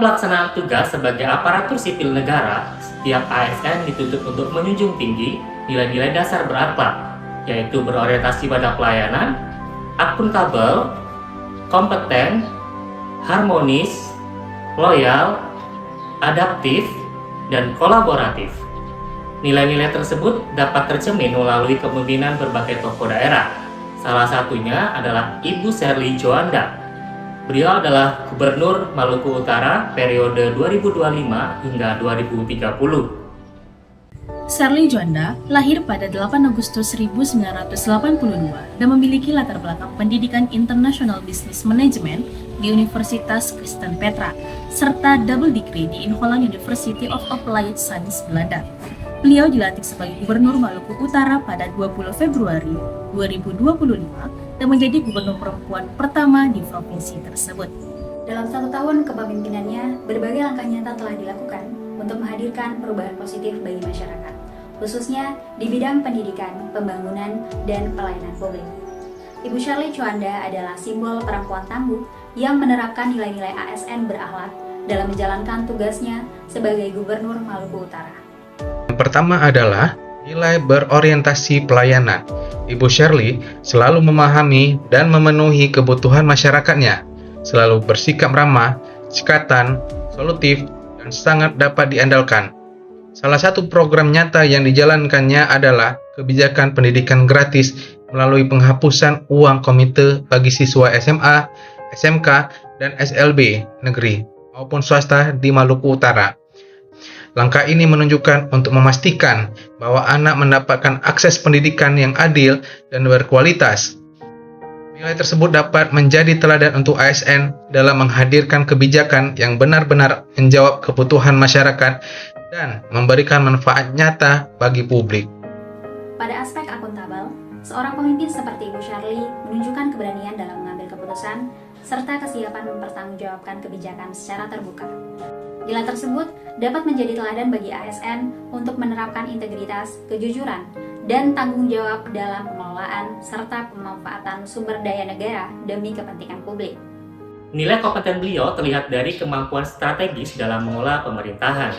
pelaksanaan tugas sebagai aparatur sipil negara, setiap ASN dituntut untuk menjunjung tinggi nilai-nilai dasar berakhlak, yaitu berorientasi pada pelayanan, akuntabel, kompeten, harmonis, loyal, adaptif, dan kolaboratif. Nilai-nilai tersebut dapat tercermin melalui kepemimpinan berbagai tokoh daerah. Salah satunya adalah Ibu Sherly Djuanda. Beliau adalah Gubernur Maluku Utara periode 2025 hingga 2030. Sherly Djuanda lahir pada 8 Agustus 1982 dan memiliki latar belakang pendidikan International Business Management di Universitas Kristen Petra, serta double degree di Inholand University of Applied Science Belanda. Beliau dilantik sebagai Gubernur Maluku Utara pada 20 Februari 2025 dan menjadi gubernur perempuan pertama di provinsi tersebut. Dalam 1 tahun kepemimpinannya, berbagai langkah nyata telah dilakukan untuk menghadirkan perubahan positif bagi masyarakat, khususnya di bidang pendidikan, pembangunan, dan pelayanan publik. Ibu Sherly Djuanda adalah simbol perempuan tangguh yang menerapkan nilai-nilai ASN berakhlak dalam menjalankan tugasnya sebagai Gubernur Maluku Utara. Yang pertama adalah nilai berorientasi pelayanan. Ibu Sherly selalu memahami dan memenuhi kebutuhan masyarakatnya, selalu bersikap ramah, cekatan, solutif, dan sangat dapat diandalkan. Salah satu program nyata yang dijalankannya adalah kebijakan pendidikan gratis melalui penghapusan uang komite bagi siswa SMA, SMK, dan SLB negeri maupun swasta di Maluku Utara. Langkah ini menunjukkan untuk memastikan bahwa anak mendapatkan akses pendidikan yang adil dan berkualitas. Nilai tersebut dapat menjadi teladan untuk ASN dalam menghadirkan kebijakan yang benar-benar menjawab kebutuhan masyarakat dan memberikan manfaat nyata bagi publik. Pada aspek akuntabel, seorang pemimpin seperti Ibu Sherly menunjukkan keberanian dalam mengambil keputusan serta kesiapan mempertanggungjawabkan kebijakan secara terbuka. Nilai tersebut dapat menjadi teladan bagi ASN untuk menerapkan integritas, kejujuran, dan tanggung jawab dalam pengelolaan serta pemanfaatan sumber daya negara demi kepentingan publik. Nilai kompeten beliau terlihat dari kemampuan strategis dalam mengelola pemerintahan,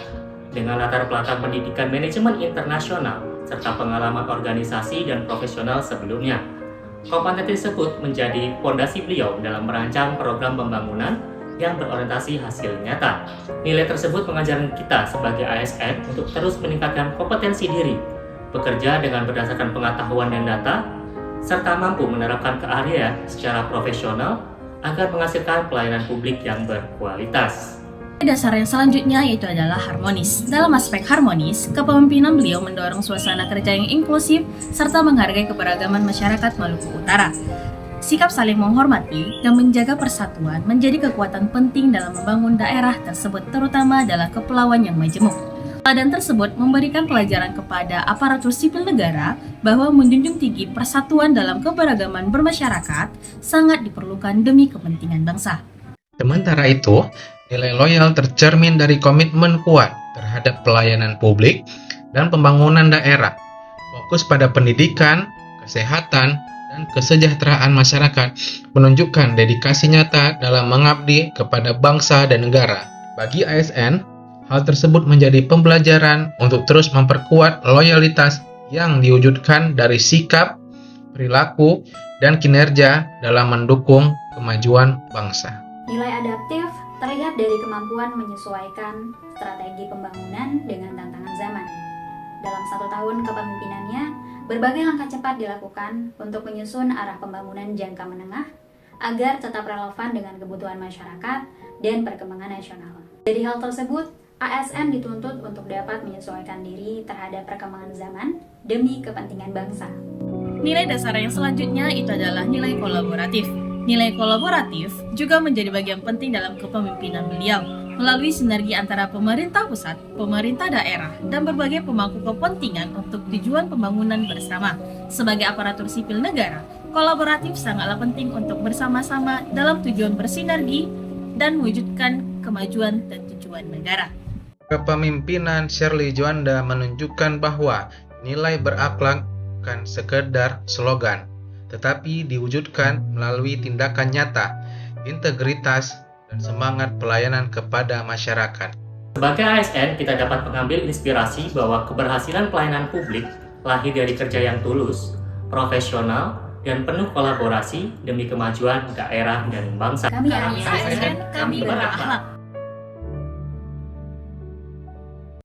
dengan latar belakang pendidikan manajemen internasional serta pengalaman organisasi dan profesional sebelumnya. Kompetensi tersebut menjadi fondasi beliau dalam merancang program pembangunan yang berorientasi hasil nyata. Nilai tersebut mengajarkan kita sebagai ASN untuk terus meningkatkan kompetensi diri, bekerja dengan berdasarkan pengetahuan dan data, serta mampu menerapkan keahlian secara profesional agar menghasilkan pelayanan publik yang berkualitas. Dasar yang selanjutnya yaitu adalah harmonis. Dalam aspek harmonis, kepemimpinan beliau mendorong suasana kerja yang inklusif serta menghargai keberagaman masyarakat Maluku Utara. Sikap saling menghormati dan menjaga persatuan menjadi kekuatan penting dalam membangun daerah tersebut, terutama adalah kepulauan yang majemuk. Teladan tersebut memberikan pelajaran kepada aparatur sipil negara bahwa menjunjung tinggi persatuan dalam keberagaman bermasyarakat sangat diperlukan demi kepentingan bangsa. Sementara itu, nilai loyal tercermin dari komitmen kuat terhadap pelayanan publik dan pembangunan daerah, fokus pada pendidikan, kesehatan, dan kesejahteraan masyarakat, menunjukkan dedikasi nyata dalam mengabdi kepada bangsa dan negara. Bagi ASN, hal tersebut menjadi pembelajaran untuk terus memperkuat loyalitas yang diwujudkan dari sikap, perilaku, dan kinerja dalam mendukung kemajuan bangsa. Nilai adaptif terlihat dari kemampuan menyesuaikan strategi pembangunan dengan tantangan zaman. Dalam 1 tahun kepemimpinannya, berbagai langkah cepat dilakukan untuk menyusun arah pembangunan jangka menengah agar tetap relevan dengan kebutuhan masyarakat dan perkembangan nasional. Dari hal tersebut, ASN dituntut untuk dapat menyesuaikan diri terhadap perkembangan zaman demi kepentingan bangsa. Nilai dasar yang selanjutnya itu adalah nilai kolaboratif. Nilai kolaboratif juga menjadi bagian penting dalam kepemimpinan beliau, melalui sinergi antara pemerintah pusat, pemerintah daerah, dan berbagai pemangku kepentingan untuk tujuan pembangunan bersama. Sebagai aparatur sipil negara, kolaboratif sangatlah penting untuk bersama-sama dalam tujuan bersinergi dan mewujudkan kemajuan dan tujuan negara. Kepemimpinan Sherly Djuanda menunjukkan bahwa nilai berakhlak bukan sekedar slogan, tetapi diwujudkan melalui tindakan nyata, integritas, dan semangat pelayanan kepada masyarakat. Sebagai ASN, kita dapat mengambil inspirasi bahwa keberhasilan pelayanan publik lahir dari kerja yang tulus, profesional, dan penuh kolaborasi demi kemajuan daerah dan bangsa. Kami ASN, kami berakhlak.